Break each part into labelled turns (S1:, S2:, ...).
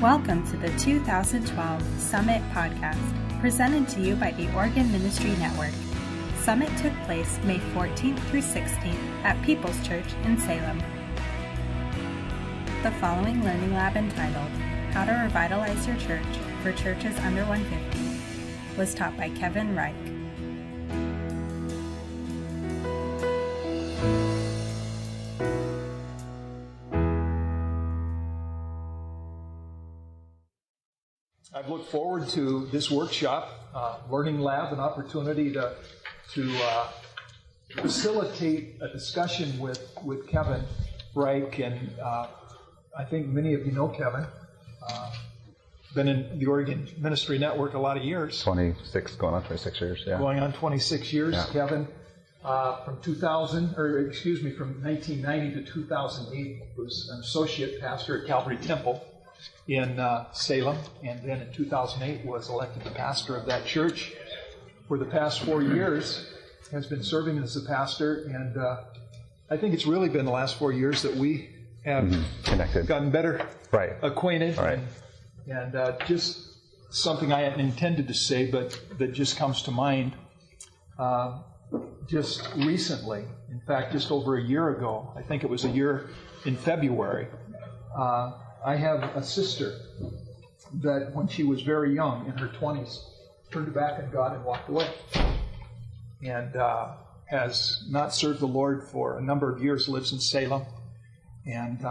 S1: Welcome to the 2012 Summit Podcast, presented to you by the Oregon Ministry Network. Summit took place May 14th through 16th at People's Church in Salem. The following learning lab, entitled How to Revitalize Your Church for Churches Under 150, was taught by Kevin Reich.
S2: I've looked forward to this workshop, learning lab, an opportunity to facilitate a discussion with Kevin Reich, and I think many of you know Kevin. Been in the Oregon Ministry Network a lot of years.
S3: 26, going on 26 years, yeah.
S2: Going on 26 years, yeah. Kevin, from 1990 to 2008, was an associate pastor at Calvary Temple in Salem, and then in 2008 was elected the pastor of that church. For the past 4 years, has been serving as the pastor, and I think it's really been the last 4 years that we have
S3: connected,
S2: gotten better acquainted,
S3: right.
S2: And just something I hadn't intended to say, but that just comes to mind. Just recently, in fact, just over a year ago, I think it was a year in February, I have a sister that when she was very young, in her 20s, turned her back on God and walked away. And has not served the Lord for a number of years, lives in Salem. And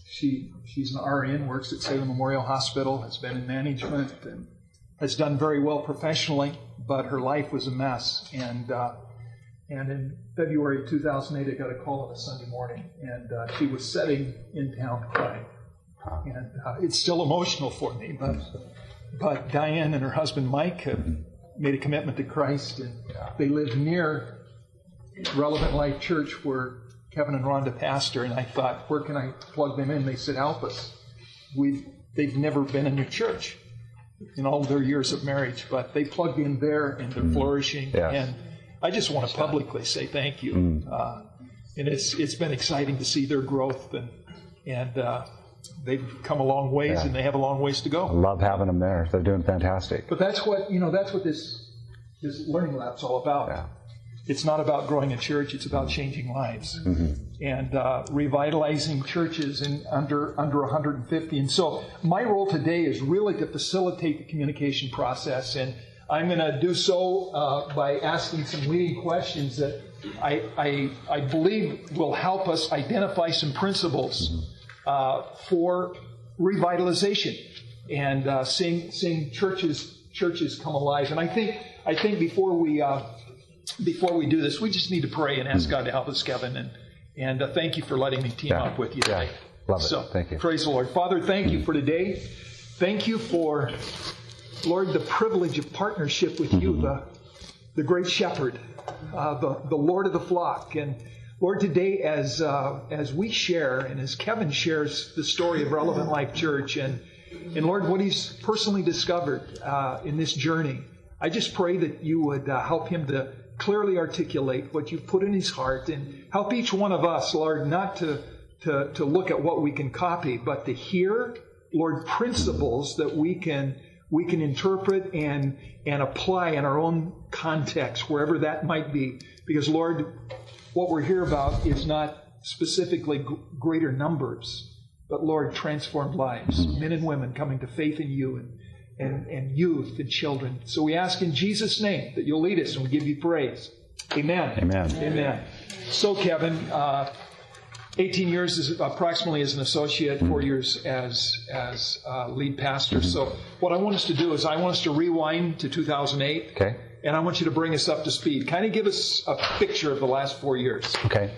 S2: she's an RN, works at Salem Memorial Hospital, has been in management, and has done very well professionally, but her life was a mess. And in February 2008, I got a call on a Sunday morning, and she was sitting in town crying. And it's still emotional for me, but Diane and her husband Mike have made a commitment to Christ, and they live near Relevant Life Church where Kevin and Rhonda pastor, and I thought, where can I plug them in? They said, help us. They've never been in your church in all their years of marriage, but they plugged in there and they're flourishing. Yes. And I just want to publicly say thank you. And it's been exciting to see their growth, and they've come a long ways, and they have a long ways to go.
S3: I love having them there. They're doing fantastic.
S2: But that's what this learning lab's all about. Yeah. It's not about growing a church, it's about changing lives. And revitalizing churches in under 150. And so my role today is really to facilitate the communication process, and I'm going to do so by asking some leading questions that I believe will help us identify some principles for revitalization and seeing churches come alive. And I think before we do this, we just need to pray and ask God to help us, Kevin. And thank you for letting me team up with you today.
S3: Love it. So, thank you.
S2: Praise the Lord. Father, thank you for today. Thank you for, Lord, the privilege of partnership with you, the great shepherd, the Lord of the flock. And Lord, today as we share, and as Kevin shares the story of Relevant Life Church, and Lord, what he's personally discovered in this journey, I just pray that you would help him to clearly articulate what you've put in his heart, and help each one of us, Lord, not to look at what we can copy, but to hear, Lord, principles that we can interpret and apply in our own context, wherever that might be. Because, Lord, what we're here about is not specifically greater numbers, but, Lord, transformed lives, men and women coming to faith in you, and youth and children. So we ask in Jesus' name that you'll lead us, and we give you praise. Amen.
S3: Amen.
S2: Amen. So, Kevin, 18 years approximately as an associate, 4 years as lead pastor. So what I want us to do is I want us to rewind to 2008.
S3: Okay.
S2: And I want you to bring us up to speed. Kind of give us a picture of the last 4 years.
S3: Okay.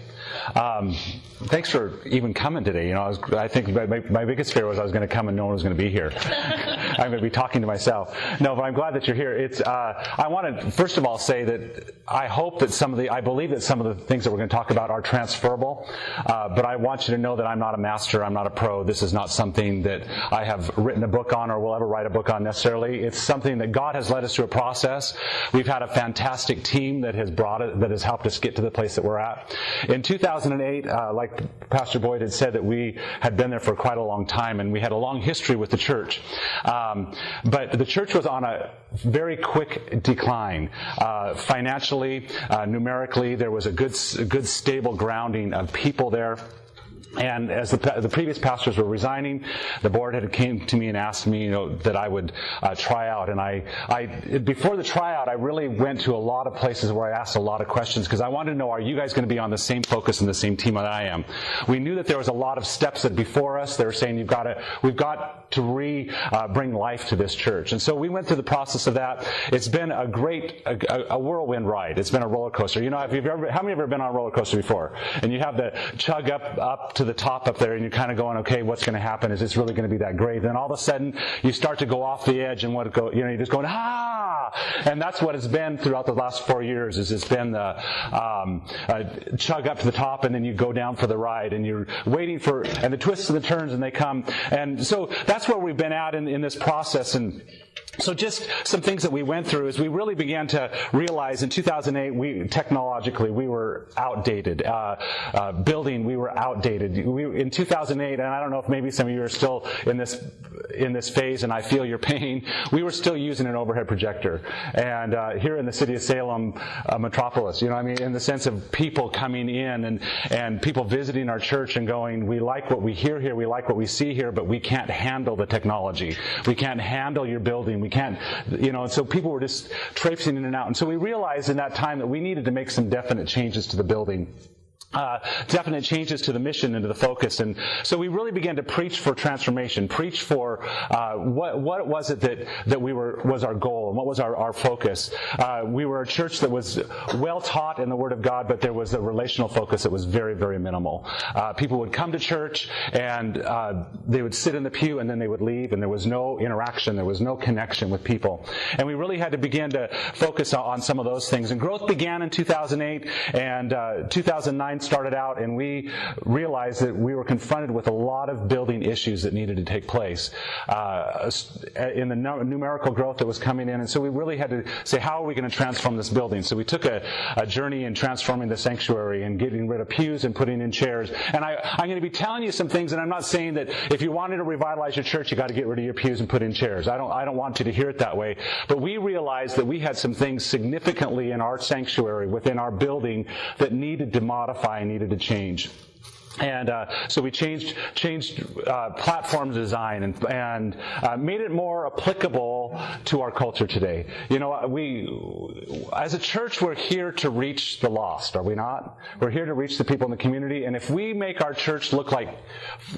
S3: Thanks for even coming today. You know, I think my biggest fear was I was going to come and no one was going to be here. I'm going to be talking to myself. No, but I'm glad that you're here. I want to first of all say that I believe that some of the things that we're going to talk about are transferable. But I want you to know that I'm not a master. I'm not a pro. This is not something that I have written a book on or will ever write a book on necessarily. It's something that God has led us through a process. We've had a fantastic team that has helped us get to the place that we're at. In 2008, like Pastor Boyd had said, that we had been there for quite a long time, and we had a long history with the church. But the church was on a very quick decline. Financially, numerically, there was a good stable grounding of people there. And as the previous pastors were resigning, the board had came to me and asked me, that I would try out. And I before the tryout, I really went to a lot of places where I asked a lot of questions, because I wanted to know, are you guys going to be on the same focus and the same team that I am? We knew that there was a lot of steps that before us. They were saying we've got to bring life to this church. And so we went through the process of that. It's been a great, a whirlwind ride. It's been a roller coaster. How many have ever been on a roller coaster before? And you have the chug up to the top up there, and you're kind of going, okay, what's going to happen? Is this really going to be that great? Then all of a sudden, you start to go off the edge, and you're just going, and that's what it's been throughout the last 4 years. It's been the chug up to the top, and then you go down for the ride, and you're waiting and the twists and the turns, and they come. And so that's where we've been at in this process. And so just some things that we went through is we really began to realize in 2008, technologically, we were outdated. Building, we were outdated. In 2008, and I don't know if maybe some of you are still in this phase, and I feel your pain, we were still using an overhead projector. And here in the city of Salem metropolis, in the sense of people coming in and people visiting our church and going, we like what we hear here, we like what we see here, but we can't handle the technology. We can't handle your building. We can't, and so people were just traipsing in and out. And so we realized in that time that we needed to make some definite changes to the building. Definite changes to the mission and to the focus. And so we really began to preach for transformation, preach for what was it that was our goal and what was our focus. We were a church that was well taught in the Word of God, but there was a relational focus that was very, very minimal. People would come to church and they would sit in the pew and then they would leave, and there was no interaction, there was no connection with people. And we really had to begin to focus on some of those things. And growth began in 2008, and 2009 started out, and we realized that we were confronted with a lot of building issues that needed to take place in the numerical growth that was coming in. And so we really had to say, how are we going to transform this building? So we took a journey in transforming the sanctuary and getting rid of pews and putting in chairs. And I'm going to be telling you some things, and I'm not saying that if you wanted to revitalize your church, you got to get rid of your pews and put in chairs. I don't want you to hear it that way. But we realized that we had some things significantly in our sanctuary, within our building, that needed to modify, needed to change. And so we changed platform design and made it more applicable to our culture today. We, as a church, we're here to reach the lost, are we not? We're here to reach the people in the community. And if we make our church look like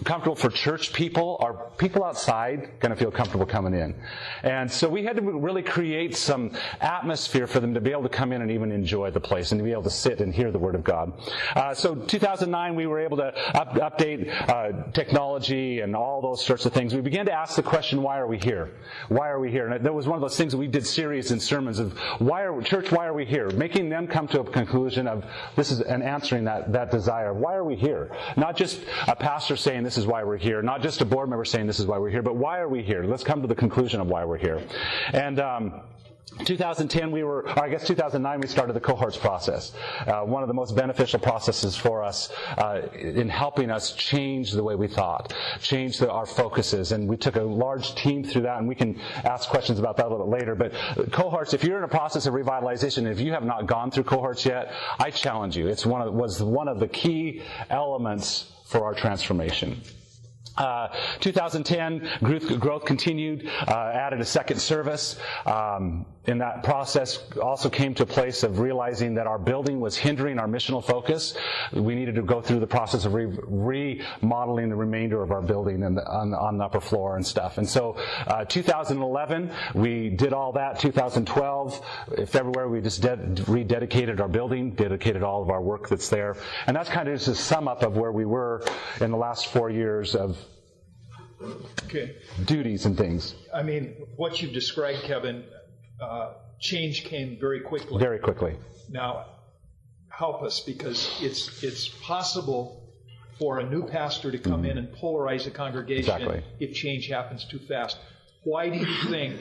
S3: comfortable for church people, are people outside going to feel comfortable coming in? And so we had to really create some atmosphere for them to be able to come in and even enjoy the place and to be able to sit and hear the Word of God. So 2009, we were able to update technology and all those sorts of things. We began to ask the question, why are we here? Why are we here? And that was one of those things that we did series and sermons of, why are we here? Making them come to a conclusion of and answering that desire. Why are we here? Not just a pastor saying this is why we're here, not just a board member saying this is why we're here, but why are we here? Let's come to the conclusion of why we're here. And 2010, 2009, we started the cohorts process. One of the most beneficial processes for us in helping us change the way we thought, change our focuses. And we took a large team through that, and we can ask questions about that a little bit later. But cohorts, if you're in a process of revitalization, if you have not gone through cohorts yet, I challenge you. It was one of the key elements for our transformation. 2010, growth continued, added a second service. In that process, also came to a place of realizing that our building was hindering our missional focus. We needed to go through the process of remodeling the remainder of our building on the upper floor and stuff. And so 2011, we did all that. 2012, February, we just rededicated our building, dedicated all of our work that's there. And that's kind of just a sum up of where we were in the last 4 years of duties and things.
S2: I mean, what you've described, Kevin, change came very quickly.
S3: Very quickly.
S2: Now, help us, because it's possible for a new pastor to come in and polarize a congregation if change happens too fast. Why do you think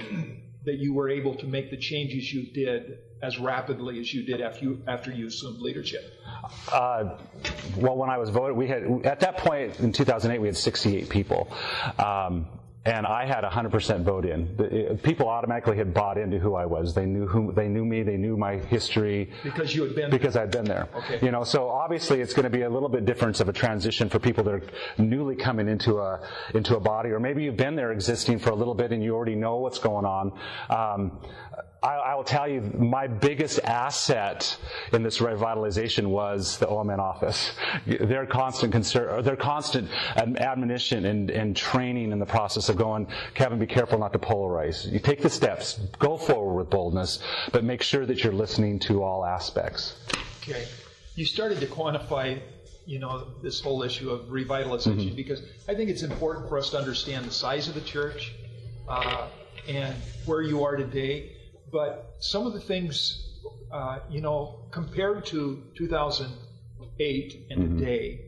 S2: that you were able to make the changes you did as rapidly as you did after you assumed leadership?
S3: Well, when I was voted, at that point in 2008, we had 68 people. And I had 100% vote in. People automatically had bought into who I was. They knew me. They knew my history.
S2: Because you had been
S3: Because
S2: there.
S3: I'd been there.
S2: Okay.
S3: So obviously it's going to be a little bit different of a transition for people that are newly coming into a body, or maybe you've been there existing for a little bit and you already know what's going on. I will tell you, my biggest asset in this revitalization was the OMN office. Their constant concern, or their constant admonition and training in the process of going, Kevin, be careful not to polarize. You take the steps, go forward with boldness, but make sure that you're listening to all aspects.
S2: Okay. You started to quantify, this whole issue of revitalization, because I think it's important for us to understand the size of the church and where you are today. But some of the things, compared to 2008 and today,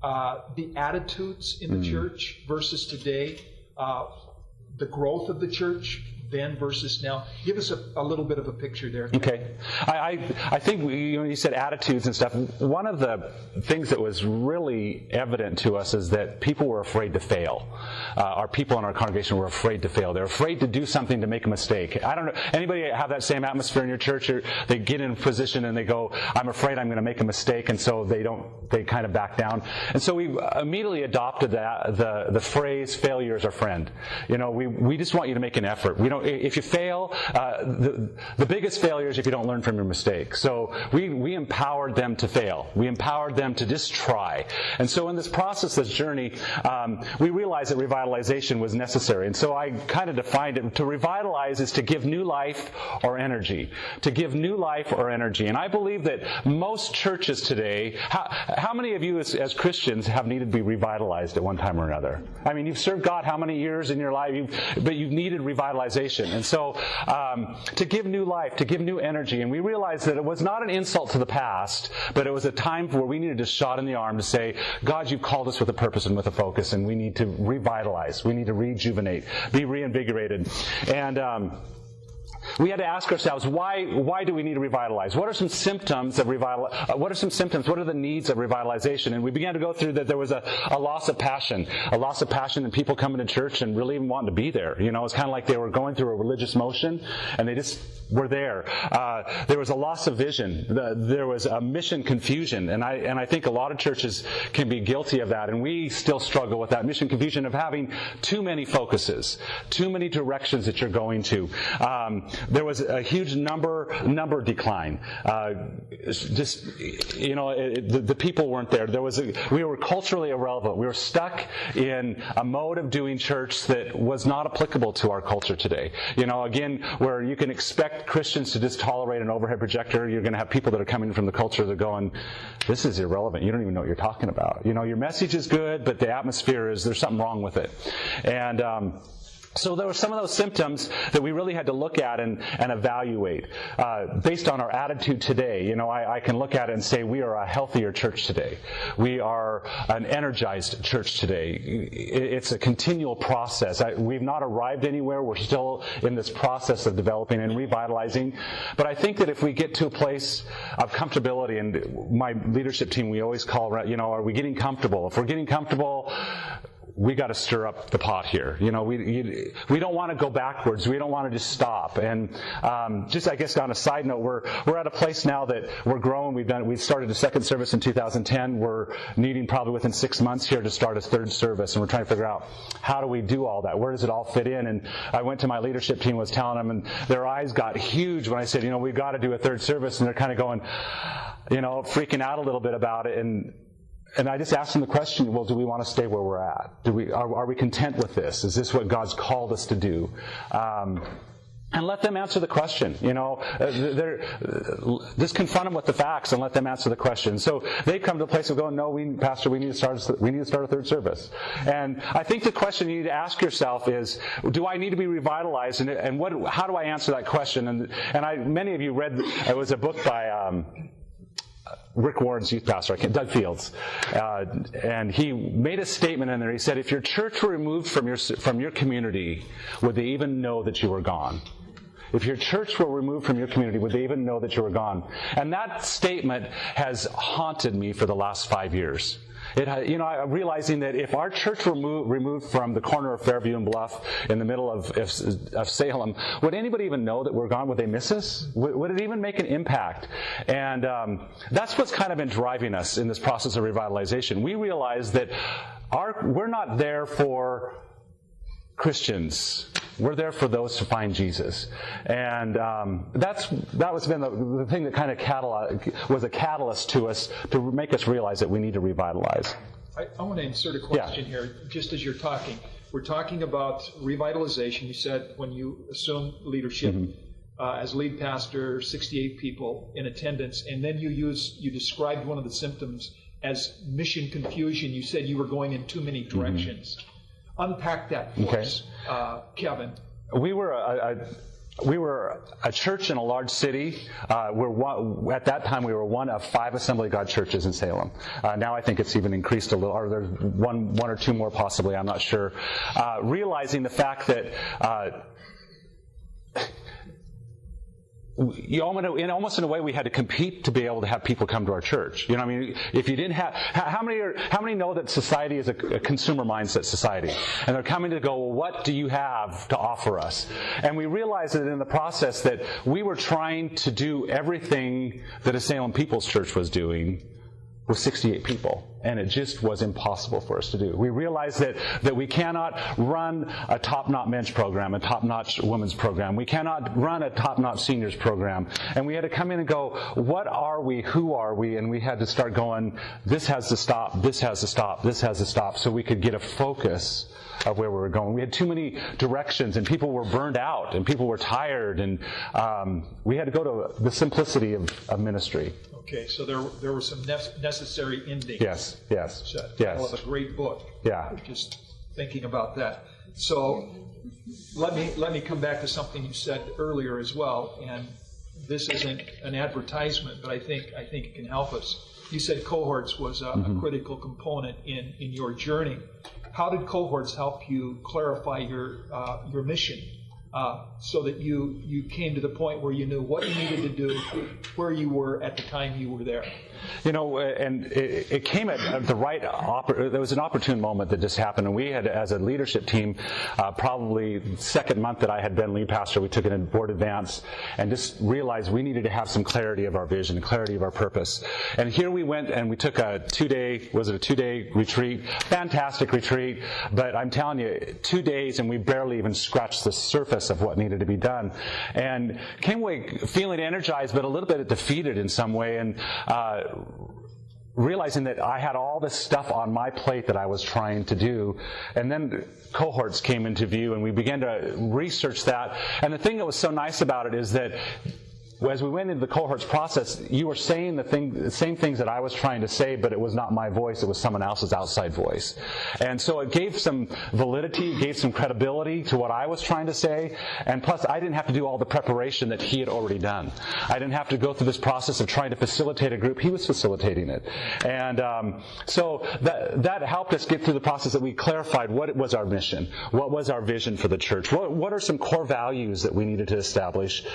S2: the attitudes in the church versus today, the growth of the church then versus now. Give us a little bit of a picture there.
S3: Okay. I think you said attitudes and stuff. One of the things that was really evident to us is that people were afraid to fail. Our people in our congregation were afraid to fail. They're afraid to do something to make a mistake. I don't know. Anybody have that same atmosphere in your church? Or they get in a position and they go, I'm afraid I'm going to make a mistake, and so they kind of back down. And so we immediately adopted the phrase, failure is our friend. We just want you to make an effort. If you fail, the biggest failure is if you don't learn from your mistake. So we empowered them to fail. We empowered them to just try. And so in this process, this journey, we realized that revitalization was necessary. And so I kind of defined it. To revitalize is to give new life or energy. To give new life or energy. And I believe that most churches today, how many of you as Christians have needed to be revitalized at one time or another? I mean, you've served God how many years in your life, but you've needed revitalization. And so to give new life, to give new energy. And we realized that it was not an insult to the past, but it was a time where we needed a shot in the arm to say, God, you've called us with a purpose and with a focus, and we need to revitalize. We need to rejuvenate, be reinvigorated. And we had to ask ourselves, why do we need to revitalize? What are some symptoms of what are the needs of revitalization? And we began to go through that there was a loss of passion in people coming to church and really even wanting to be there. It's kind of like they were going through a religious motion and they just were there. There was a loss of vision. There was a mission confusion, and I think a lot of churches can be guilty of that, and we still struggle with that mission confusion of having too many focuses, too many directions that you're going to. There was a huge number decline. The people weren't there. We were culturally irrelevant. We were stuck in a mode of doing church that was not applicable to our culture today. Again, where you can expect Christians to just tolerate an overhead projector, you're going to have people that are coming from the culture that are going, this is irrelevant. You don't even know what you're talking about. Your message is good, but the atmosphere there's something wrong with it. And so there were some of those symptoms that we really had to look at and evaluate. Based on our attitude today, I can look at it and say we are a healthier church today. We are an energized church today. It's a continual process. We've not arrived anywhere. We're still in this process of developing and revitalizing. But I think that if we get to a place of comfortability, and my leadership team, we always call, are we getting comfortable? If we're getting comfortable, we got to stir up the pot here. We don't want to go backwards. We don't want to just stop. And just, I guess, on a side note, we're at a place now that we're growing. We started a second service in 2010. We're needing probably within 6 months here to start a third service, and we're trying to figure out how do we do all that? Where does it all fit in? And I went to my leadership team, was telling them, and their eyes got huge when I said, we've got to do a third service, and they're kind of going, freaking out a little bit about it. And I just asked them the question, well, do we want to stay where we're at? Are we content with this? Is this what God's called us to do? And let them answer the question. Just confront them with the facts and let them answer the question. So they come to a place of going, no, Pastor, we need to start a third service. And I think the question you need to ask yourself is, do I need to be revitalized? And how do I answer that question? And many of you read, it was a book by Rick Warren's youth pastor, Doug Fields, and he made a statement in there. He said, if your church were removed from your community, would they even know that you were gone? If your church were removed from your community, would they even know that you were gone? And that statement has haunted me for the last 5 years. I'm realizing that if our church were removed from the corner of Fairview and Bluff in the middle of Salem, would anybody even know that we're gone? Would they miss us? Would it even make an impact? And that's what's kind of been driving us in this process of revitalization. We realize that we're not there for Christians. We're there for those to find Jesus. And that was been the thing that kind of was a catalyst to us to make us realize that we need to revitalize.
S2: I want to insert a question here, just as you're talking. We're talking about revitalization. You said when you assumed leadership as lead pastor, 68 people in attendance, and then you described one of the symptoms as mission confusion. You said you were going in too many directions. Unpack that for us, Kevin.
S3: We were a church in a large city. At that time, we were one of 5 Assembly of God churches in Salem. Now I think it's even increased a little, or there's one or two more possibly, I'm not sure. Realizing the fact that almost in a way, we had to compete to be able to have people come to our church. You know what I mean? If you didn't have, how many know that society is a consumer mindset society? And they're coming to go, well, what do you have to offer us? And we realized that in the process that we were trying to do everything that a Salem People's Church was doing with 68 people. And it just was impossible for us to do. We realized that we cannot run a top-notch men's program, a top-notch women's program. We cannot run a top-notch seniors program. And we had to come in and go, what are we? Who are we? And we had to start going, this has to stop, this has to stop, this has to stop, so we could get a focus of where we were going. We had too many directions, and people were burned out, and people were tired, and we had to go to the simplicity of ministry.
S2: Okay, so there were some necessary endings.
S3: Yes.
S2: Well, a great book.
S3: Yeah.
S2: Just thinking about that. So let me come back to something you said earlier as well, and this isn't an advertisement, but I think it can help us. You said cohorts was a critical component in your journey. How did cohorts help you clarify your mission? So that you came to the point where you knew what you needed to do, where you were at the time you were there.
S3: And it came at the right, there was an opportune moment that just happened, and we had, as a leadership team, probably the second month that I had been lead pastor, we took an board advance and just realized we needed to have some clarity of our vision, clarity of our purpose. And here we went and we took a 2-day retreat, fantastic retreat, but I'm telling you, 2 days and we barely even scratched the surface of what needed to be done. And came away feeling energized, but a little bit defeated in some way, and realizing that I had all this stuff on my plate that I was trying to do. And then cohorts came into view, and we began to research that. And the thing that was so nice about it is that as we went into the cohorts process, you were saying the same things that I was trying to say, but it was not my voice, it was someone else's outside voice. And so it gave some validity, gave some credibility to what I was trying to say, and plus I didn't have to do all the preparation that he had already done. I didn't have to go through this process of trying to facilitate a group, he was facilitating it. And so that helped us get through the process that we clarified what was our mission, what was our vision for the church, what are some core values that we needed to establish,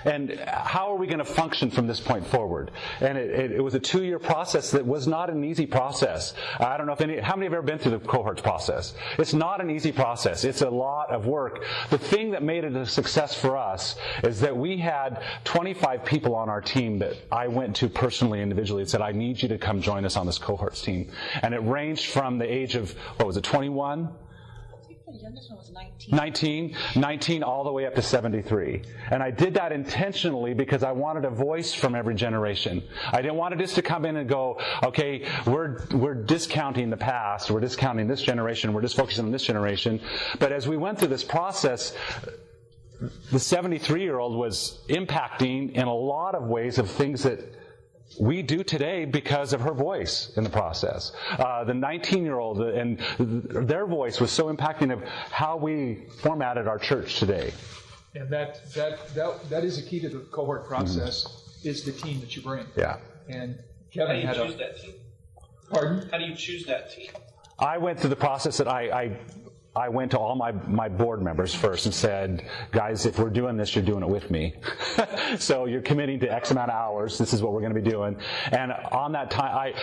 S3: and how are we going to function from this point forward? And it was a 2-year process that was not an easy process. I don't know how many have ever been through the cohorts process? It's not an easy process. It's a lot of work. The thing that made it a success for us is that we had 25 people on our team that I went to personally, individually, and said, I need you to come join us on this cohorts team. And it ranged from the age of, 21?
S4: The youngest one was 19.
S3: 19 all the way up to 73. And I did that intentionally because I wanted a voice from every generation. I didn't want it just to come in and go, okay, we're discounting the past, we're discounting this generation, we're just focusing on this generation. But as we went through this process, the 73-year-old was impacting in a lot of ways of things that we do today because of her voice in the process. The 19-year-old and their voice was so impacting of how we formatted our church today.
S2: And that is a key to the cohort process, is the team that you bring.
S3: Yeah.
S2: And Kevin
S5: How do you choose that team?
S2: Pardon?
S5: How do you choose that team?
S3: I went through the process that I I went to all my board members first and said, guys, if we're doing this, you're doing it with me. So you're committing to X amount of hours. This is what we're going to be doing. And on that time,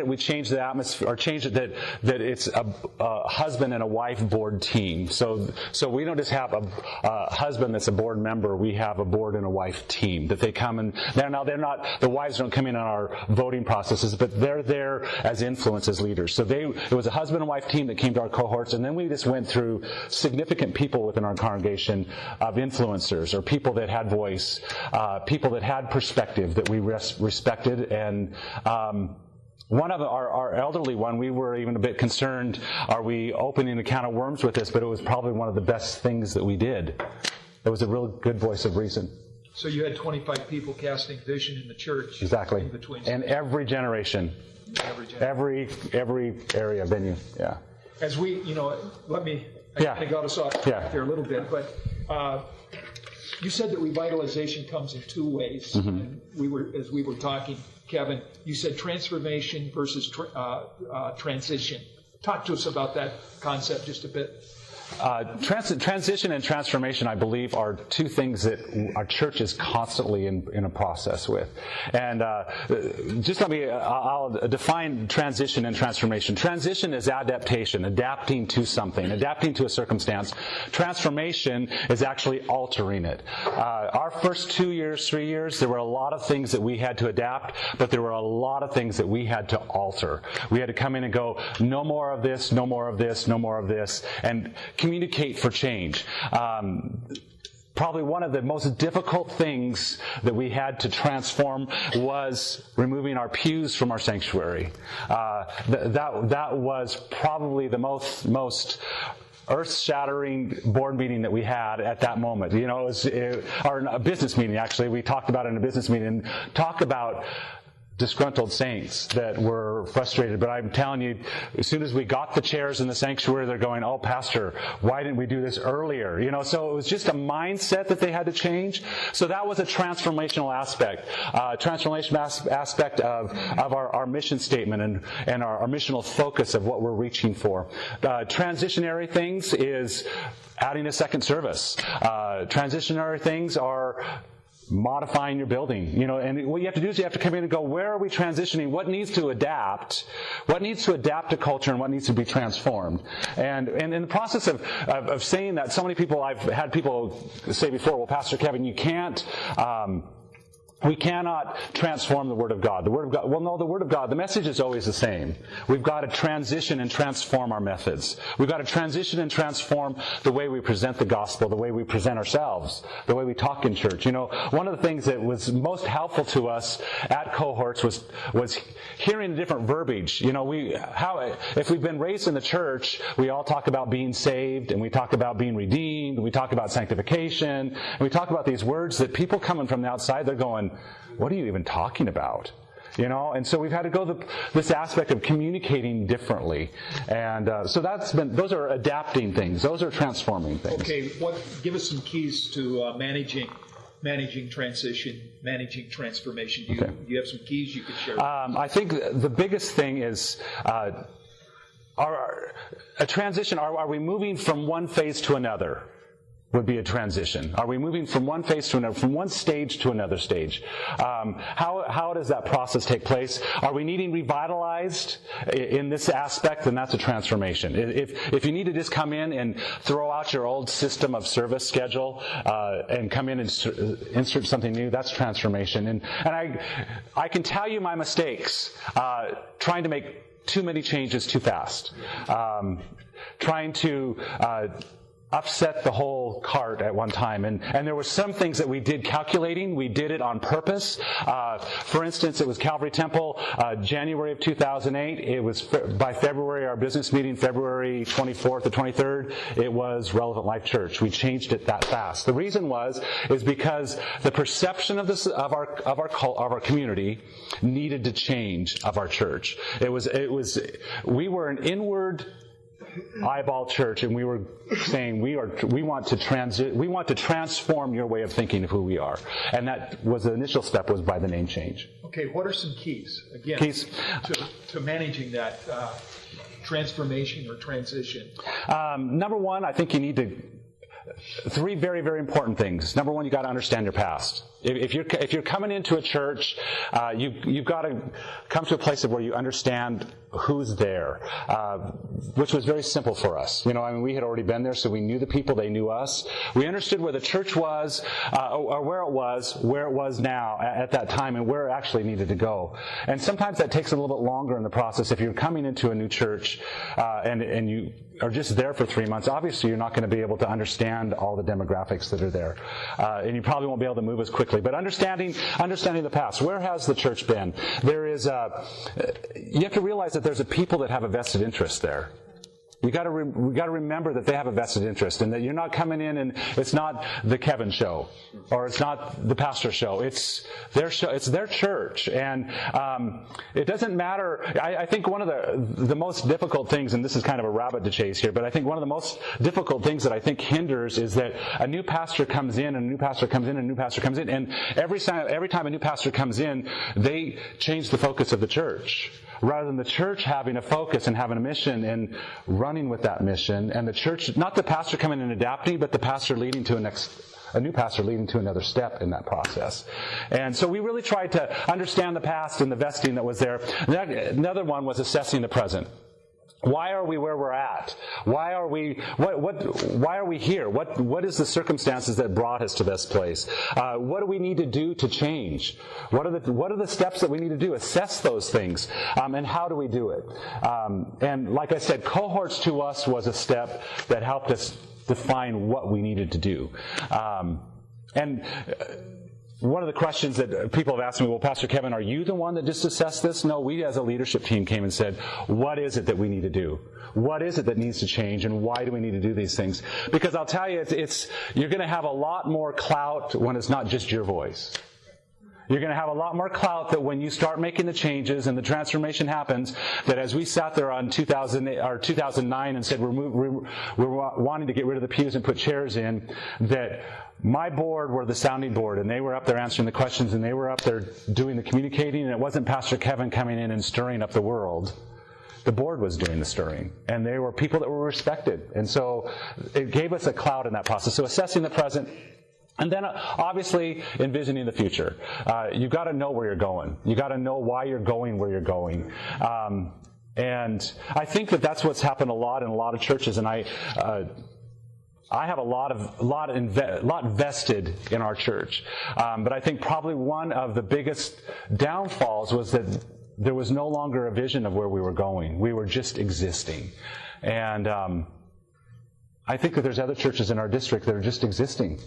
S3: we changed the atmosphere, or changed it that it's a husband and a wife board team. So we don't just have a husband that's a board member. We have a board and a wife team that they come and they're not, the wives don't come in on our voting processes, but they're there as influence, as leaders. So it was a husband and wife team that came to our cohorts, and then we just went through significant people within our congregation of influencers, or people that had voice, people that had perspective that we respected. And one of our elderly one, we were even a bit concerned, are we opening a can of worms with this? But it was probably one of the best things that we did. It was a real good voice of reason.
S2: So you had 25 people casting vision in the church.
S3: Exactly.
S2: In between.
S3: And every generation. Every area, venue, yeah.
S2: As we, I kind of got us off track there a little bit, but you said that revitalization comes in two ways. And as we were talking, Kevin, you said transformation versus transition. Talk to us about that concept just a bit.
S3: Transition and transformation, I believe, are two things that our church is constantly in a process with. And I'll define transition and transformation. Transition is adaptation, adapting to something, adapting to a circumstance. Transformation is actually altering it. Our first 2 years, 3 years, there were a lot of things that we had to adapt, but there were a lot of things that we had to alter. We had to come in and go, no more of this, no more of this, no more of this, and communicate for change. Probably one of the most difficult things that we had to transform was removing our pews from our sanctuary. That was probably the most earth-shattering board meeting that we had at that moment. Or a business meeting, actually. We talked about it in a business meeting. Talk about disgruntled saints that were frustrated. But I'm telling you, as soon as we got the chairs in the sanctuary, they're going, oh, Pastor, why didn't we do this earlier? So it was just a mindset that they had to change. So that was a transformational aspect. Aspect of our mission statement and our missional focus of what we're reaching for. Transitionary things is adding a second service. Transitionary things are modifying your building, and what you have to do is you have to come in and go, where are we transitioning? What needs to adapt? What needs to adapt to culture, and what needs to be transformed? And in the process of saying that, so many people, I've had people say before, well, Pastor Kevin, you can't, we cannot transform the Word of God. The Word of God, well, no, the Word of God, the message is always the same. We've got to transition and transform our methods. We've got to transition and transform the way we present the gospel, the way we present ourselves, the way we talk in church. One of the things that was most helpful to us at cohorts was hearing the different verbiage. If we've been raised in the church, we all talk about being saved, and we talk about being redeemed, and we talk about sanctification, and we talk about these words that people coming from the outside, they're going, what are you even talking about? And so we've had to go this aspect of communicating differently. And so those are adapting things. Those are transforming things.
S2: Okay, give us some keys to managing transition, managing transformation. Do you have some keys you could share?
S3: I think the biggest thing is a transition. Are we moving from one phase to another? Would be a transition. Are we moving from one phase to another, from one stage to another stage? How does that process take place? Are we needing revitalized in this aspect? Then that's a transformation. If you need to just come in and throw out your old system of service schedule and come in and insert something new, that's transformation. And I can tell you my mistakes trying to make too many changes too fast, trying to upset the whole cart at one time. And there were some things that we did calculating. We did it on purpose. For instance, it was Calvary Temple, January of 2008. It was by February, our business meeting, February 24th or 23rd, it was Relevant Life Church. We changed it that fast. The reason is because the perception of our community needed to change of our church. We were an inward eyeball church, and we were saying we want to transform your way of thinking of who we are, and that was the initial step, was by the name change.
S2: Okay, what are some keys again to managing that transformation or transition?
S3: Number one, I think you need to... Three very, very important things. Number one, you got to understand your past. If you're coming into a church, you've got to come to a place of where you understand who's there, which was very simple for us. We had already been there, so we knew the people, they knew us. We understood where the church was, or where it was now at that time, and where it actually needed to go. And sometimes that takes a little bit longer in the process. If you're coming into a new church, and you are just there for 3 months, obviously you're not going to be able to understand all the demographics that are there. And you probably won't be able to move as quickly. But understanding the past, where has the church been? There is you have to realize that there's a people that have a vested interest there. We got to remember that they have a vested interest, and that you're not coming in and it's not the Kevin show, or it's not the pastor show. It's their show. It's their church, and it doesn't matter. I think one of the most difficult things, and this is kind of a rabbit to chase here, but I think one of the most difficult things that I think hinders is that a new pastor comes in, and a new pastor comes in, and a new pastor comes in, and every time a new pastor comes in, they change the focus of the church. Rather than the church having a focus and having a mission and running with that mission, and the church, not the pastor coming and adapting, but the pastor leading to a new pastor leading to another step in that process. And so we really tried to understand the past and the vesting that was there. Another one was assessing the present. Why are we where we're at? Why are we here? What is the circumstances that brought us to this place? What do we need to do to change? What are the steps that we need to do? Assess those things. And how do we do it? And like I said, cohorts to us was a step that helped us define what we needed to do. One of the questions that people have asked me, well, Pastor Kevin, are you the one that just assessed this? No, we as a leadership team came and said, what is it that we need to do? What is it that needs to change, and why do we need to do these things? Because I'll tell you, you're going to have a lot more clout when it's not just your voice. You're going to have a lot more clout that when you start making the changes and the transformation happens, that as we sat there on 2009 and said we're wanting to get rid of the pews and put chairs in, that my board were the sounding board, and they were up there answering the questions, and they were up there doing the communicating, and it wasn't Pastor Kevin coming in and stirring up the world. The board was doing the stirring, and they were people that were respected. And so it gave us a clout in that process. So assessing the present, and then obviously envisioning the future. You've got to know where you're going. You've got to know why you're going where you're going. And I think that that's what's happened a lot in a lot of churches, and I have a lot vested in our church. But I think probably one of the biggest downfalls was that there was no longer a vision of where we were going. We were just existing. And I think that there's other churches in our district that are just existing.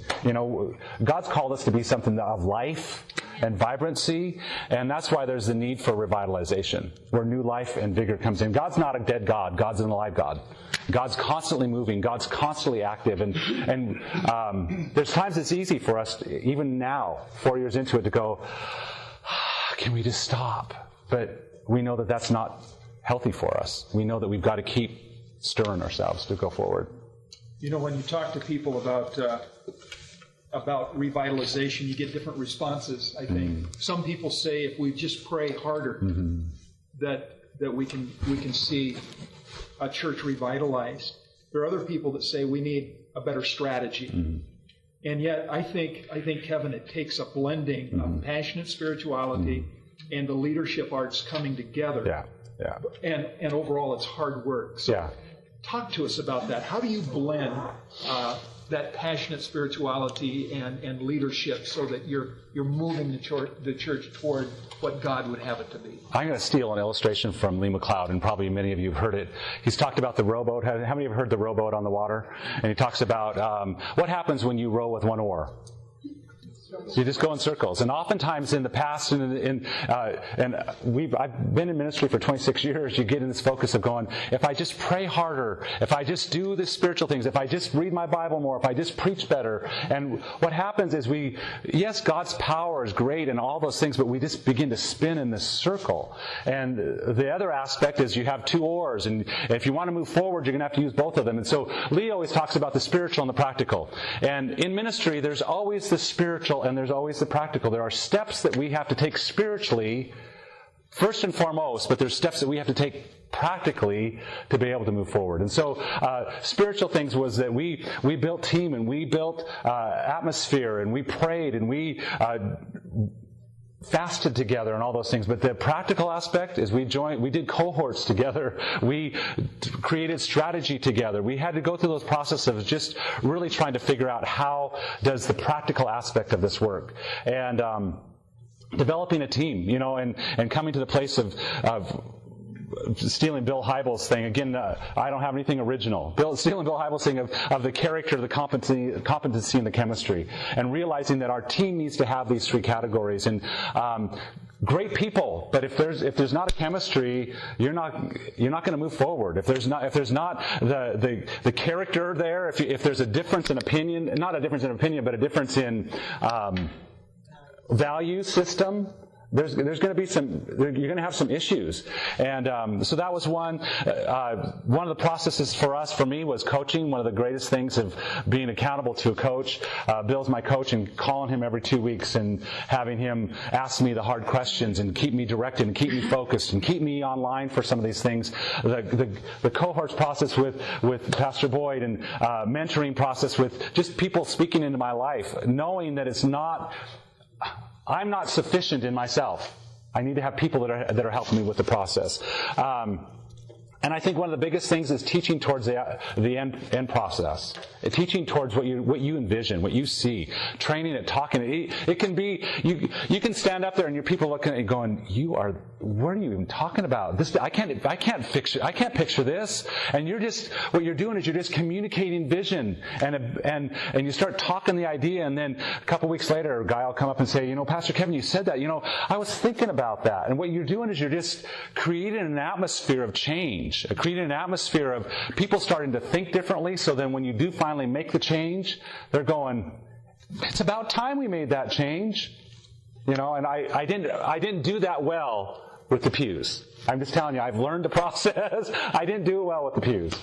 S3: God's called us to be something of life and vibrancy, and that's why there's the need for revitalization, where new life and vigor comes in. God's not a dead God. God's an alive God. God's constantly moving. God's constantly active. And there's times it's easy for us, even now, 4 years into it, to go, can we just stop? But we know that that's not healthy for us. We know that we've got to keep stirring ourselves to go forward.
S2: When you talk to people about revitalization, you get different responses, I think. Some people say if we just pray harder, that we can see a church revitalized. There are other people that say we need a better strategy. And yet I think, Kevin, it takes a blending of passionate spirituality and the leadership arts coming together. Yeah. And overall it's hard work. So talk to us about that. How do you blend that passionate spirituality and leadership so that you're moving the church toward what God would have it to be?
S3: I'm going to steal an illustration from Lee McLeod, and probably many of you have heard it. He's talked about the rowboat. How many have heard the rowboat on the water? And he talks about what happens when you row with one oar. You just go in circles. And oftentimes in the past, I've been in ministry for 26 years, you get in this focus of going, if I just pray harder, if I just do the spiritual things, if I just read my Bible more, if I just preach better. And what happens is yes, God's power is great and all those things, but we just begin to spin in this circle. And the other aspect is you have two oars, and if you want to move forward, you're going to have to use both of them. And so Lee always talks about the spiritual and the practical. And in ministry, there's always the spiritual and there's always the practical. There are steps that we have to take spiritually first and foremost, but there's steps that we have to take practically to be able to move forward. And so spiritual things was that we built team, and we built atmosphere, and we prayed, and we fasted together and all those things. But the practical aspect is we did cohorts together. We created strategy together. We had to go through those processes of just really trying to figure out how does the practical aspect of this work. And developing a team, and coming to the place of stealing Bill Hybels' thing. Again, I don't have anything original. Stealing Bill Hybels' thing of the character, the competency, and the chemistry, and realizing that our team needs to have these three categories. And great people, but if there's not a chemistry, you're not going to move forward. If there's not the character there, if there's a difference in opinion, not a difference in opinion, but a difference in value system, there's going to be you're going to have some issues. And so that was one. One of the processes for me, was coaching. One of the greatest things of being accountable to a coach. Bill's my coach, and calling him every 2 weeks and having him ask me the hard questions and keep me directed and keep me focused and keep me online for some of these things. The cohorts process with Pastor Boyd, and mentoring process with just people speaking into my life, knowing that I'm not sufficient in myself. I need to have people that are helping me with the process. And I think one of the biggest things is teaching towards the end process. Teaching towards what you envision, what you see. Training it, talking it. It can be, you can stand up there and your people looking at you going, what are you even talking about? I can't picture this. And what you're doing is you're just communicating vision, and you start talking the idea, and then a couple weeks later, a guy will come up and say, Pastor Kevin, you said that, I was thinking about that. And what you're doing is you're just creating an atmosphere of change. Creating an atmosphere of people starting to think differently, so then when you do finally make the change, they're going, it's about time we made that change. And I didn't do that well with the pews. I'm just telling you, I've learned the process. I didn't do it well with the pews.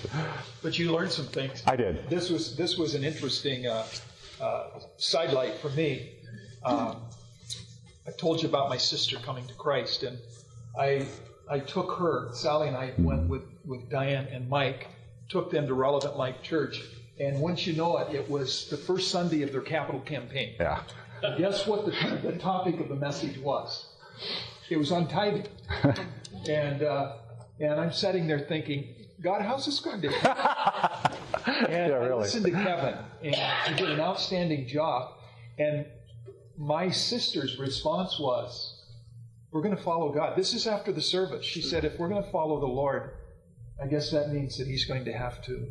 S2: But you learned some things.
S3: I did.
S2: This was an interesting sidelight for me. I told you about my sister coming to Christ, and I took her, Sally and I went with Diane and Mike, took them to Relevant Life Church, and once you know it, it was the first Sunday of their capital campaign.
S3: Yeah.
S2: Guess what the topic of the message was? It was on tithing. And I'm sitting there thinking, God, how's this going to happen? And I listened to Kevin, and he did an outstanding job. And my sister's response was, we're going to follow God. This is after the service. She said, if we're going to follow the Lord, I guess that means that He's going to have to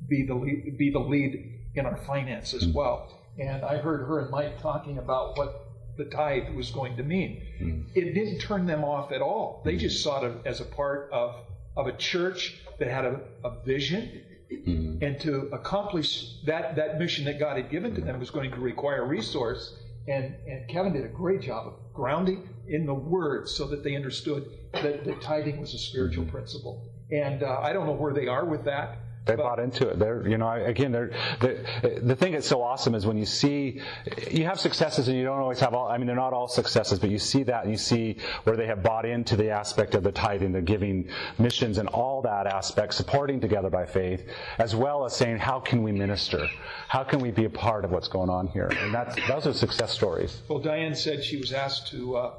S2: be the lead in our finance as well. And I heard her and Mike talking about what the tithe was going to mean. It didn't turn them off at all. They just saw it as a part of a church that had a vision. And to accomplish that mission that God had given to them was going to require resource. And Kevin did a great job of grounding in the Word so that they understood that tithing was a spiritual principle. And I don't know where they are with that.
S3: They bought into it. The thing that's so awesome is when you see, you have successes and you don't always have all, they're not all successes, but you see that and you see where they have bought into the aspect of the tithing, the giving, missions, and all that aspect, supporting together by faith, as well as saying, how can we minister? How can we be a part of what's going on here? And those are success stories.
S2: Well, Diane said she was asked to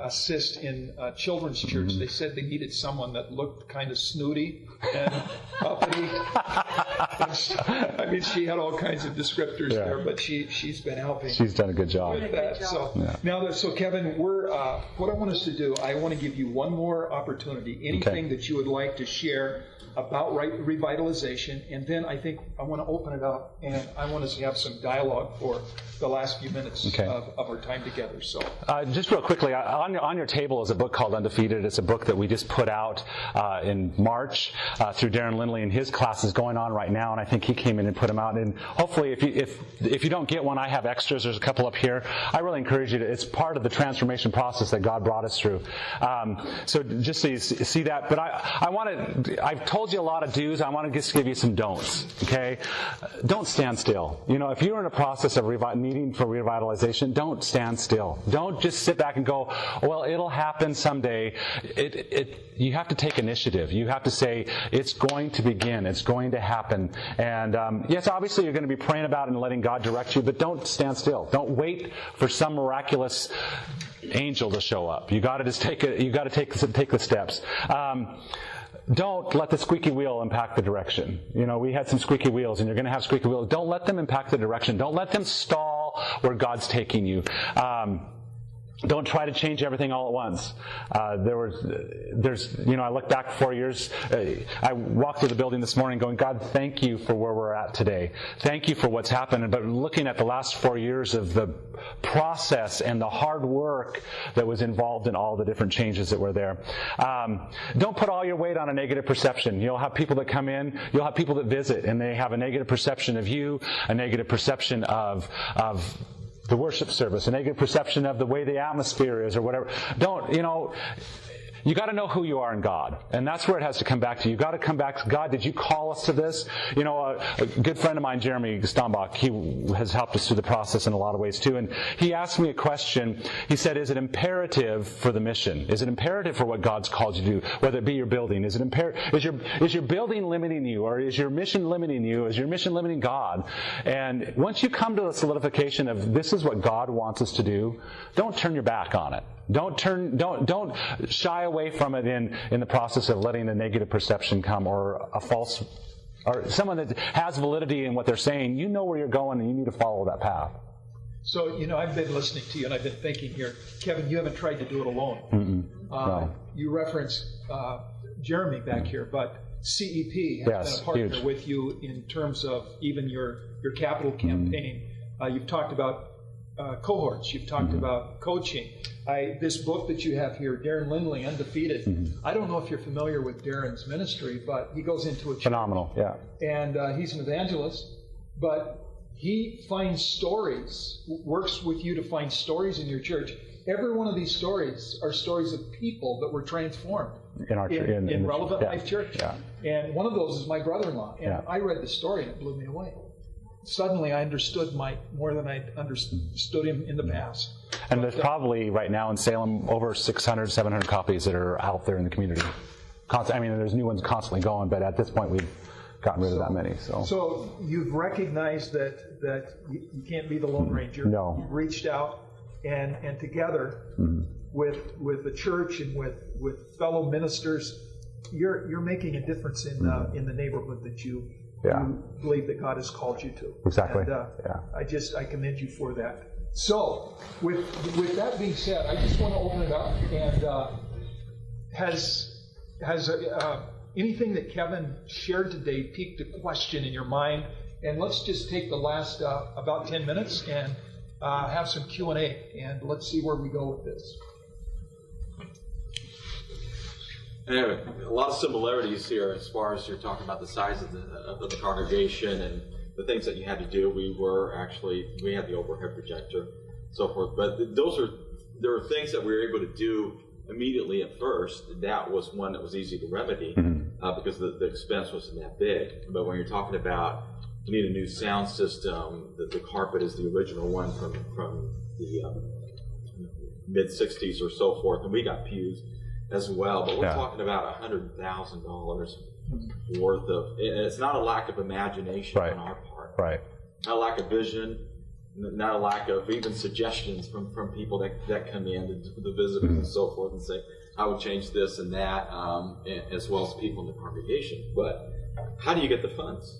S2: assist in children's church. They said they needed someone that looked kind of snooty and uppity. She had all kinds of descriptors there, but she's been helping.
S3: She's done a good job
S2: with that. So Kevin, what I want us to do, I want to give you one more opportunity. Anything that you would like to share about revitalization, and then I think I want to open it up, and I want us to have some dialogue for the last few minutes of our time together. So,
S3: just real quickly, on your table is a book called Undefeated. It's a book that we just put out in March through Darren Lindley, and his class is going on right right now, and I think he came in and put them out. And hopefully, if you don't get one, I have extras. There's a couple up here. I really encourage you to. It's part of the transformation process that God brought us through. So just so you see that. But I've told you a lot of do's. I want to just give you some don'ts. Okay, don't stand still. If you're in a process of needing for revitalization, don't stand still. Don't just sit back and go, well, it'll happen someday. You have to take initiative. You have to say, it's going to begin. It's going to happen. And yes, obviously you're going to be praying about it and letting God direct you, but don't stand still. Don't wait for some miraculous angel to show up. You got to just take the steps. Don't let the squeaky wheel impact the direction. We had some squeaky wheels, and you're going to have squeaky wheels. Don't let them impact the direction. Don't let them stall where God's taking you. Don't try to change everything all at once. I look back 4 years. I walked through the building this morning going, God, thank you for where we're at today. Thank you for what's happened. But looking at the last 4 years of the process and the hard work that was involved in all the different changes that were there. Don't put all your weight on a negative perception. You'll have people that come in, you'll have people that visit, and they have a negative perception of you, a negative perception of the worship service, a negative perception of the way the atmosphere is or whatever. You got to know who you are in God. And that's where it has to come back to. You got to come back to God. Did you call us to this? A good friend of mine, Jeremy Stombach, he has helped us through the process in a lot of ways too. And he asked me a question. He said, is it imperative for the mission? Is it imperative for what God's called you to do? Whether it be your building. Is your building limiting you? Or is your mission limiting you? Is your mission limiting God? And once you come to the solidification of this is what God wants us to do, don't turn your back on it. Don't shy away from it in the process of letting a negative perception come or a false, or someone that has validity in what they're saying. You know where you're going and you need to follow that path.
S2: So, I've been listening to you and I've been thinking here, Kevin, you haven't tried to do it alone.
S3: No.
S2: You referenced Jeremy back here, but CEP has been a partner with you in terms of even your capital campaign. You've talked about cohorts. You've talked about coaching. This book that you have here, Darren Lindley, Undefeated. I don't know if you're familiar with Darren's ministry, but he goes into a church.
S3: Phenomenal, yeah.
S2: And he's an evangelist, but he finds stories, works with you to find stories in your church. Every one of these stories are stories of people that were transformed in our in Relevant Life Church. Yeah. And one of those is my brother-in-law. And I read the story and it blew me away. Suddenly I understood Mike more than I understood him in the past.
S3: And there's probably right now in Salem over 600, 700 copies that are out there in the community. There's new ones constantly going, but at this point we've gotten rid of that many. So
S2: you've recognized that you can't be the Lone Ranger.
S3: No.
S2: You've reached out and together with the church and with fellow ministers, you're making a difference in the neighborhood that you believe that God has called you to.
S3: Exactly.
S2: And I commend you for that. So, with that being said, I just want to open it up. And has anything that Kevin shared today piqued a question in your mind? And let's just take the last about 10 minutes and have some Q&A. And let's see where we go with this.
S5: Anyway, a lot of similarities here as far as you're talking about the size of the congregation and the things that you had to do. We had the overhead projector, so forth. But there were things that we were able to do immediately at first. That was one that was easy to remedy because the expense wasn't that big. But when you're talking about you need a new sound system, the carpet is the original one from the mid-'60s or so forth, and we got pews as well, but we're talking about $100,000 worth of, and it's not a lack of imagination on our part, not a lack of vision, not a lack of even suggestions from people that come in, the visitors and so forth, and say, I would change this and that, as well as people in the congregation. But how do you get the funds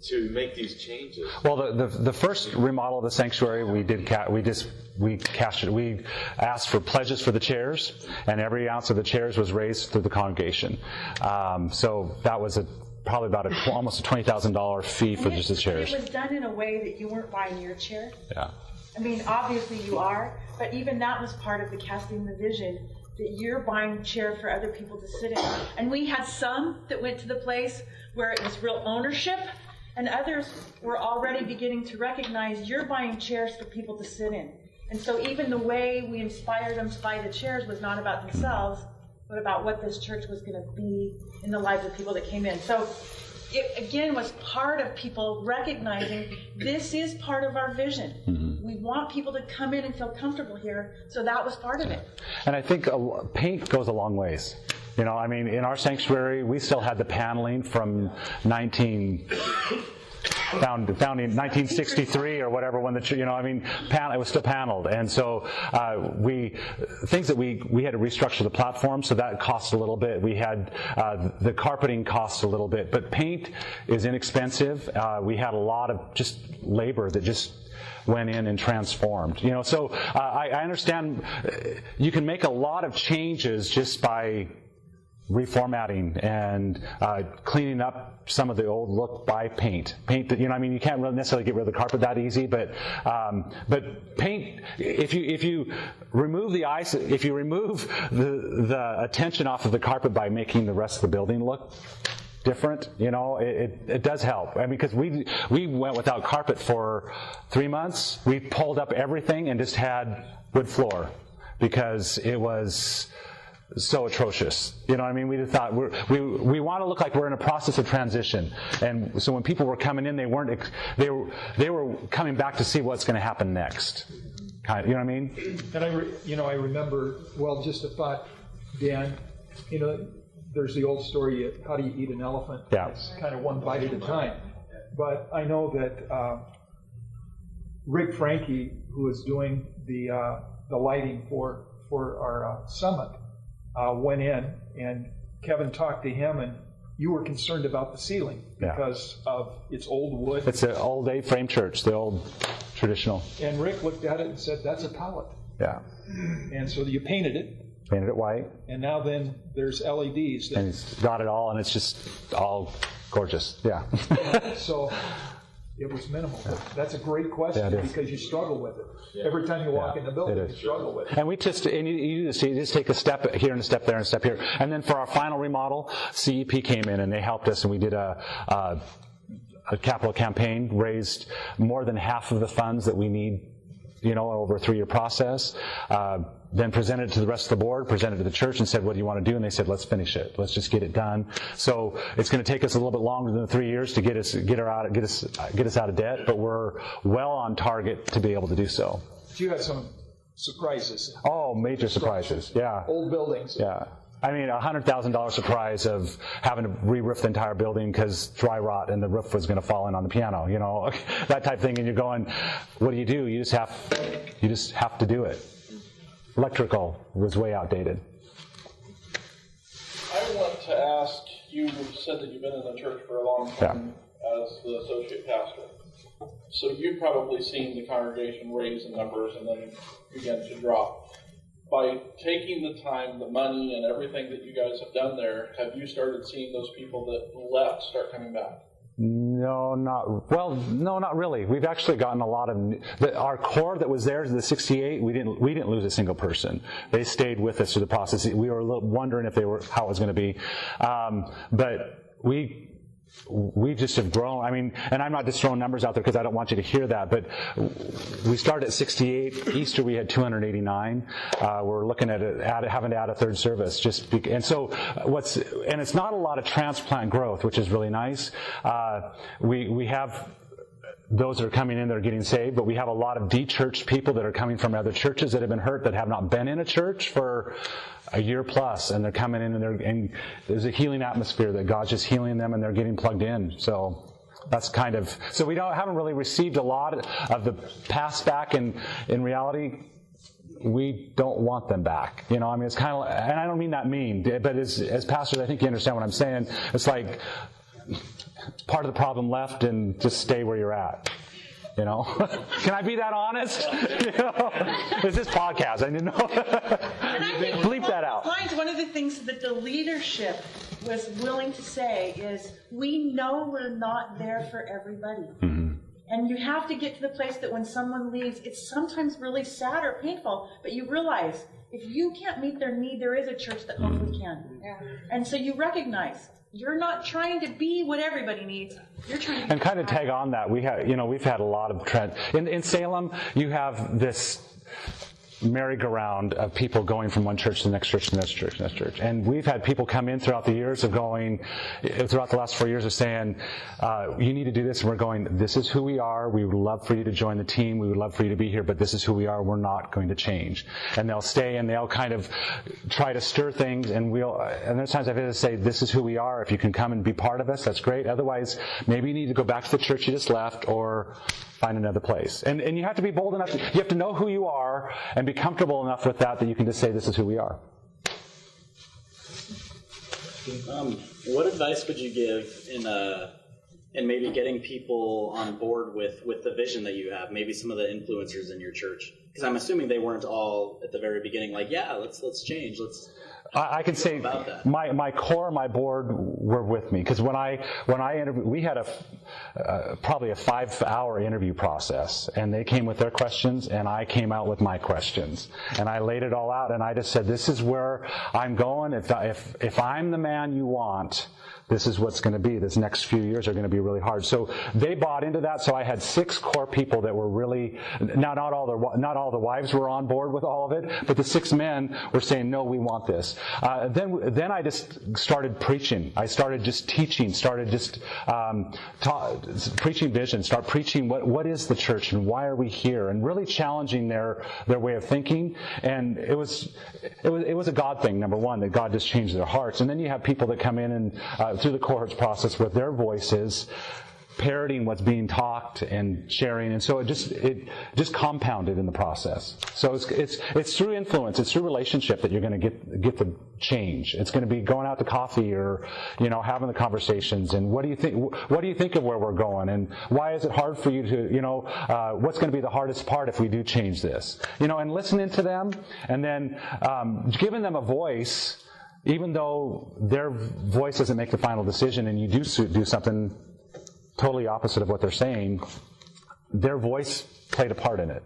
S5: to make these changes?
S3: Well, the first remodel of the sanctuary, we cashed it. We asked for pledges for the chairs, and every ounce of the chairs was raised through the congregation. So that was probably about almost a $20,000 fee for just the chairs.
S4: It was done in a way that you weren't buying your chair.
S3: Yeah.
S4: Obviously you are, but even that was part of the casting the vision that you're buying a chair for other people to sit in. And we had some that went to the place where it was real ownership, and others were already beginning to recognize you're buying chairs for people to sit in. And so even the way we inspired them to buy the chairs was not about themselves, but about what this church was going to be in the lives of people that came in. So it, again, was part of people recognizing this is part of our vision. Mm-hmm. We want people to come in and feel comfortable here, so that was part of it.
S3: And I think paint goes a long ways. You know, I mean, in our sanctuary, we still had the paneling from found in 1963 or whatever, when the, you know, I mean, it was still paneled, and so we had to restructure the platform, so that cost a little bit. We had the carpeting cost a little bit, but paint is inexpensive. We had a lot of just labor that just went in and transformed. You know, so I understand you can make a lot of changes just by reformatting and cleaning up some of the old look by paint that, you know, I mean, you can't really necessarily get rid of the carpet that easy, but paint, if you remove the ice, if you remove the attention off of the carpet by making the rest of the building look different, you know, it does help. I mean, because we went without carpet for 3 months. We pulled up everything and just had wood floor because it was so atrocious. You know what I mean? We just thought we want to look like we're in a process of transition. And so when people were coming in, they were coming back to see what's going to happen next. Kind of, you know what I mean?
S2: And I remember, well, just a thought, Dan, you know, there's the old story of how do you eat an elephant?
S3: Yeah.
S2: It's kind of one bite at a time. But I know that Rick Franke, who is doing the lighting for our summit, went in, and Kevin talked to him, and you were concerned about the ceiling because of its old wood.
S3: It's an old A-frame church, the old traditional.
S2: And Rick looked at it and said, "That's a pallet."
S3: Yeah.
S2: And so you painted it.
S3: Painted it white.
S2: And now then there's LEDs.
S3: And he's got it all, and it's just all gorgeous. Yeah.
S2: So it was minimal. That's a great question because you struggle with it. Yeah. Every time you walk in the building, you struggle with it.
S3: And you just take a step here and a step there and a step here. And then for our final remodel, CEP came in and they helped us, and we did a capital campaign, raised more than half of the funds that we need, you know, over a 3-year process. Then presented it to the rest of the board, presented it to the church, and said, "What do you want to do?" And they said, "Let's finish it. Let's just get it done." So it's going to take us a little bit longer than 3 years to get us out of debt, but we're well on target to be able to do so.
S2: You had some surprises.
S3: Oh, major surprises! Yeah,
S2: old buildings.
S3: Yeah. I mean, $100,000 surprise of having to re-roof the entire building because dry rot and the roof was going to fall in on the piano, you know, that type of thing. And you're going, what do? You just have to do it. Electrical was way outdated.
S6: I want to ask, you said that you've been in the church for a long time as the associate pastor. So you've probably seen the congregation raise in numbers and then begin to drop. By taking the time, the money, and everything that you guys have done there, have you started seeing those people that left start coming back?
S3: No, not really. We've actually gotten a lot of our core that was there, the 68. We didn't lose a single person. They stayed with us through the process. We were a little wondering how it was going to be, but we just have grown. I mean, and I'm not just throwing numbers out there because I don't want you to hear that, but we started at 68. Easter we had 289. We're looking at having to add a third service. And it's not a lot of transplant growth, which is really nice. We have those that are coming in that are getting saved, but we have a lot of de-churched people that are coming from other churches that have been hurt, that have not been in a church for a year plus, and they're coming in and there's a healing atmosphere that God's just healing them, and they're getting plugged in. So that's so we haven't really received a lot of the past back, and in reality, we don't want them back. You know, I mean, it's kind of, and I don't mean that mean, but as pastors, I think you understand what I'm saying. It's like part of the problem left, and just stay where you're at. You know, can I be that honest? You know, it's this podcast. I didn't know.
S4: And I think
S3: bleep that out.
S4: One of the things that the leadership was willing to say is, we know we're not there for everybody.
S3: Mm-hmm.
S4: And you have to get to the place that when someone leaves, it's sometimes really sad or painful, but you realize if you can't meet their need, there is a church that hopefully can. Yeah. And so you recognize you're not trying to be what everybody needs. You're trying to be.
S3: And kind of tag on that, we've had a lot of trend in Salem. You have this merry-go-round of people going from one church to the next church to the next church to the next church. And we've had people come in throughout the last 4 years of saying, you need to do this. And we're going, this is who we are. We would love for you to join the team. We would love for you to be here, but this is who we are. We're not going to change. And they'll stay and they'll kind of try to stir things. And there's times I've had to say, this is who we are. If you can come and be part of us, that's great. Otherwise, maybe you need to go back to the church you just left or find another place. And you have to be bold enough. You have to know who you are and be comfortable enough with that you can just say, this is who we are.
S7: What advice would you give in maybe getting people on board with the vision that you have? Maybe some of the influencers in your church, because I'm assuming they weren't all at the very beginning like, yeah, let's change.
S3: I can say my core, my board were with me, because when I interviewed, we had probably a 5-hour interview process, and they came with their questions, and I came out with my questions, and I laid it all out, and I just said, this is where I'm going. If I'm the man you want, this is what's going to be. This next few years are going to be really hard. So they bought into that. So I had 6 core people that were really, not all the wives were on board with all of it, but the 6 men were saying, no, we want this. Then I just started preaching. I started just teaching, preaching vision, start preaching what is the church and why are we here, and really challenging their way of thinking. And it was a God thing, number one, that God just changed their hearts. And then you have people that come in and through the cohorts process with their voices, parroting what's being talked and sharing, and so it just compounded in the process. So it's through influence, it's through relationship that you're going to get the change. It's going to be going out to coffee or having the conversations, and what do you think of where we're going, and why is it hard for you to what's going to be the hardest part if we do change this, and listening to them, and then giving them a voice. Even though their voice doesn't make the final decision, and you do something totally opposite of what they're saying, their voice played a part in it.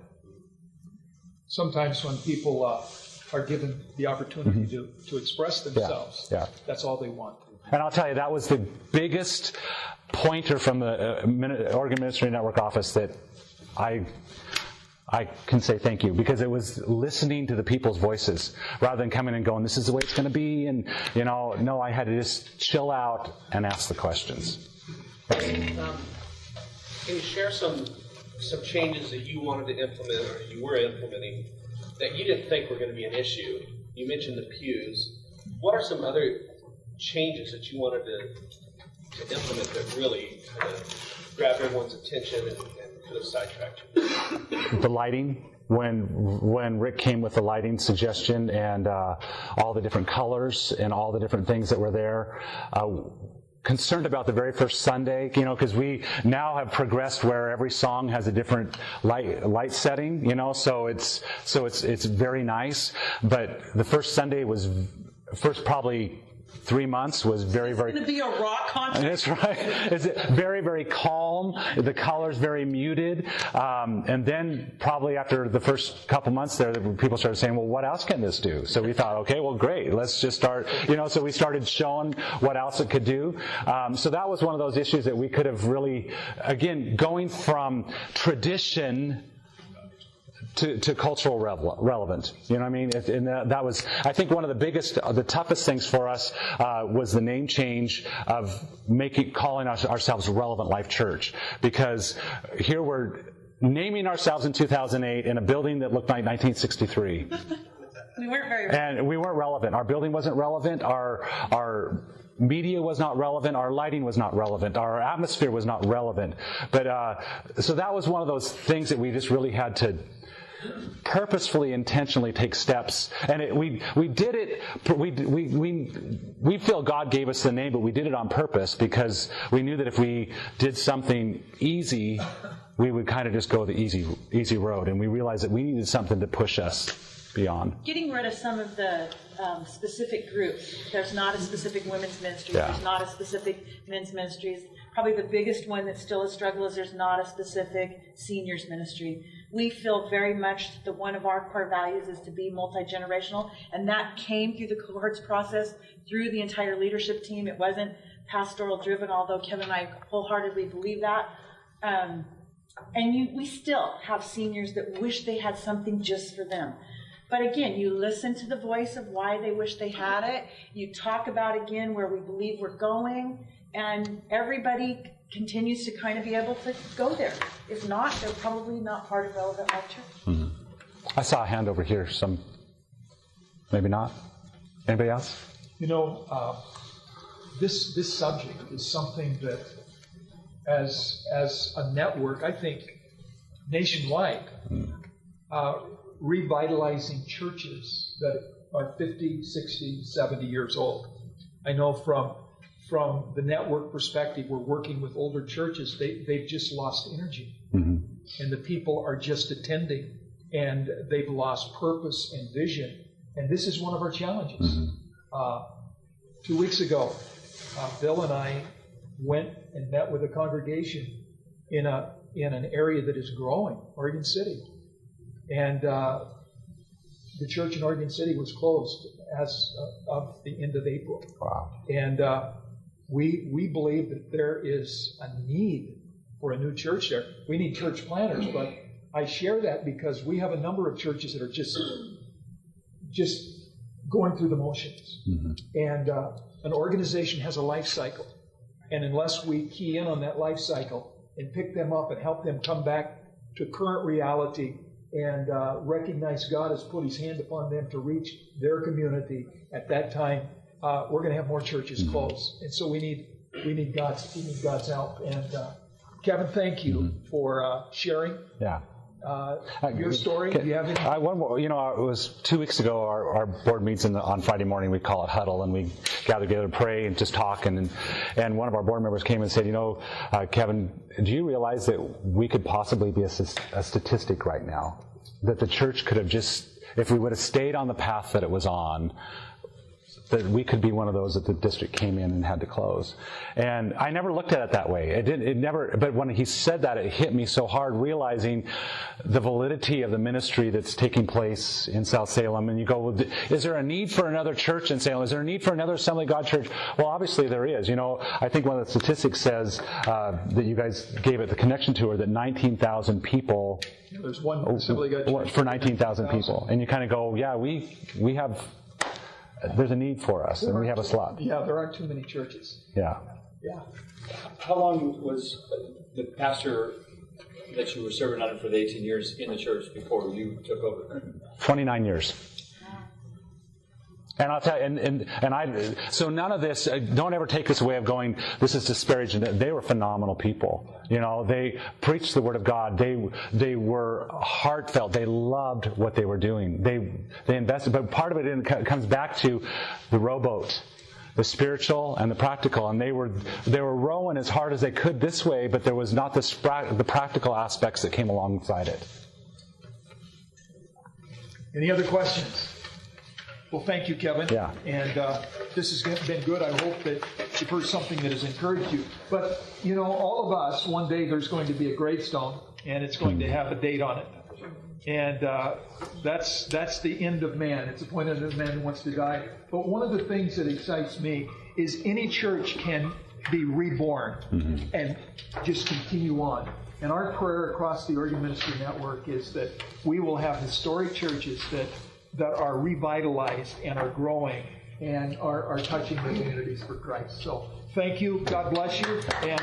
S2: Sometimes when people are given the opportunity to express themselves, that's all they want.
S3: And I'll tell you, that was the biggest pointer from the Oregon Ministry Network office that I can say thank you, because it was listening to the people's voices rather than coming and going, this is the way it's going to be. And, no, I had to just chill out and ask the questions.
S8: Can you share some changes that you wanted to implement or you were implementing that you didn't think were going to be an issue? You mentioned the pews. What are some other changes that you wanted to implement that really kind of grabbed everyone's attention and could have sidetracked you?
S3: The lighting. When Rick came with the lighting suggestion and all the different colors and all the different things that were there, concerned about the very first Sunday, because we now have progressed where every song has a different light setting, so it's very nice. But the first Sunday was probably 3 months was very, very...
S4: It's going to be a rock concert.
S3: That's right. It's very, very calm. The color's very muted. And then probably after the first couple months there, people started saying, well, what else can this do? So we thought, okay, well, great. Let's just start, so we started showing what else it could do. So that was one of those issues that we could have really, again, going from tradition to cultural relevant. You know what I mean? And that was, I think, one of the toughest things for us was the name change of calling ourselves Relevant Life Church. Because here we're naming ourselves in 2008 in a building that looked like 1963.
S4: We weren't very relevant.
S3: And we weren't relevant. Our building wasn't relevant. Our media was not relevant. Our lighting was not relevant. Our atmosphere was not relevant. But so that was one of those things that we just really had to purposefully, intentionally take steps, and we did it. We feel God gave us the name, but we did it on purpose because we knew that if we did something easy, we would kind of just go the easy road, and we realized that we needed something to push us beyond.
S4: Getting rid of some of the specific groups. There's not a specific women's ministry.
S3: Yeah.
S4: There's not a specific men's ministries. Probably the biggest one that's still a struggle is there's not a specific seniors ministry. We feel very much that one of our core values is to be multi-generational, and that came through the cohorts process, through the entire leadership team. It wasn't pastoral driven, although Kevin and I wholeheartedly believe that. We still have seniors that wish they had something just for them. But again, you listen to the voice of why they wish they had it. You talk about, again, where we believe we're going, and everybody continues to kind of be able to go there. If not, they're probably not part of Relevant Life Church.
S3: Mm-hmm. I saw a hand over here. Some, maybe not. Anybody else?
S2: You know, this subject is something that, as a network, I think nationwide, revitalizing churches that are 50, 60, 70 years old. I know from the network perspective, we're working with older churches. They've just lost energy. Mm-hmm. And the people are just attending, and they've lost purpose and vision. And this is one of our challenges. Mm-hmm. 2 weeks ago, Bill and I went and met with a congregation in an area that is growing, Oregon City. And the church in Oregon City was closed as of the end of April. Wow. And we believe that there is a need for a new church there. We need church planners, but I share that because we have a number of churches that are just going through the motions. Mm-hmm. And an organization has a life cycle. And unless we key in on that life cycle and pick them up and help them come back to current reality and recognize God has put His hand upon them to reach their community at that time, we're going to have more churches close. And so we need God's help. And Kevin, thank you for sharing. Yeah. Your story. Do you have any?
S3: One more. You know, it was 2 weeks ago. Our board meets on Friday morning. We call it huddle, and we gather together to pray and just talk. And one of our board members came and said, "You know, Kevin, do you realize that we could possibly be a statistic right now? That the church could have just, if we would have stayed on the path that it was on, that we could be one of those that the district came in and had to close." And I never looked at it that way. But when he said that, it hit me so hard, realizing the validity of the ministry that's taking place in South Salem. And you go, well, is there a need for another church in Salem? Is there a need for another Assembly of God church? Well, obviously there is. You know, I think one of the statistics says that you guys gave it the connection to, that 19,000 people.
S2: There's one Assembly of God church
S3: for 19,000 people. And you kind of go, yeah, we have. There's a need for us, and we have a slot.
S2: Yeah, there aren't too many churches.
S3: Yeah.
S2: Yeah.
S9: How long was the pastor that you were serving under for the 18 years in the church before you took over?
S3: 29 years. And I'll tell you, so none of this, don't ever take this away of going, this is disparaging. They were phenomenal people. You know, they preached the Word of God. They were heartfelt. They loved what they were doing. They invested, but part of it comes back to the rowboat, the spiritual and the practical. And they were rowing as hard as they could this way, but there was not the practical aspects that came alongside it.
S2: Any other questions? Well, thank you, Kevin.
S3: Yeah.
S2: And this has been good. I hope that you've heard something that has encouraged you. But, you know, all of us, one day there's going to be a gravestone, and it's going to have a date on it. And that's the end of man. It's appointed of man who wants to die. But one of the things that excites me is any church can be reborn and just continue on. And our prayer across the Oregon Ministry Network is that we will have historic churches that are revitalized and are growing and are touching the communities for Christ. So thank you. God bless you. And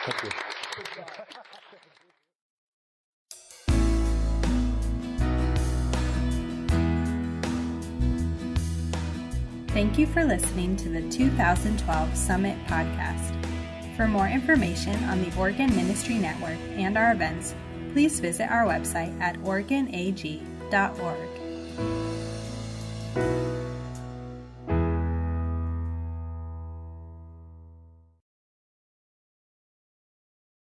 S3: Thank you.
S1: Thank you for listening to the 2012 Summit Podcast. For more information on the Oregon Ministry Network and our events, please visit our website at oregonag.org.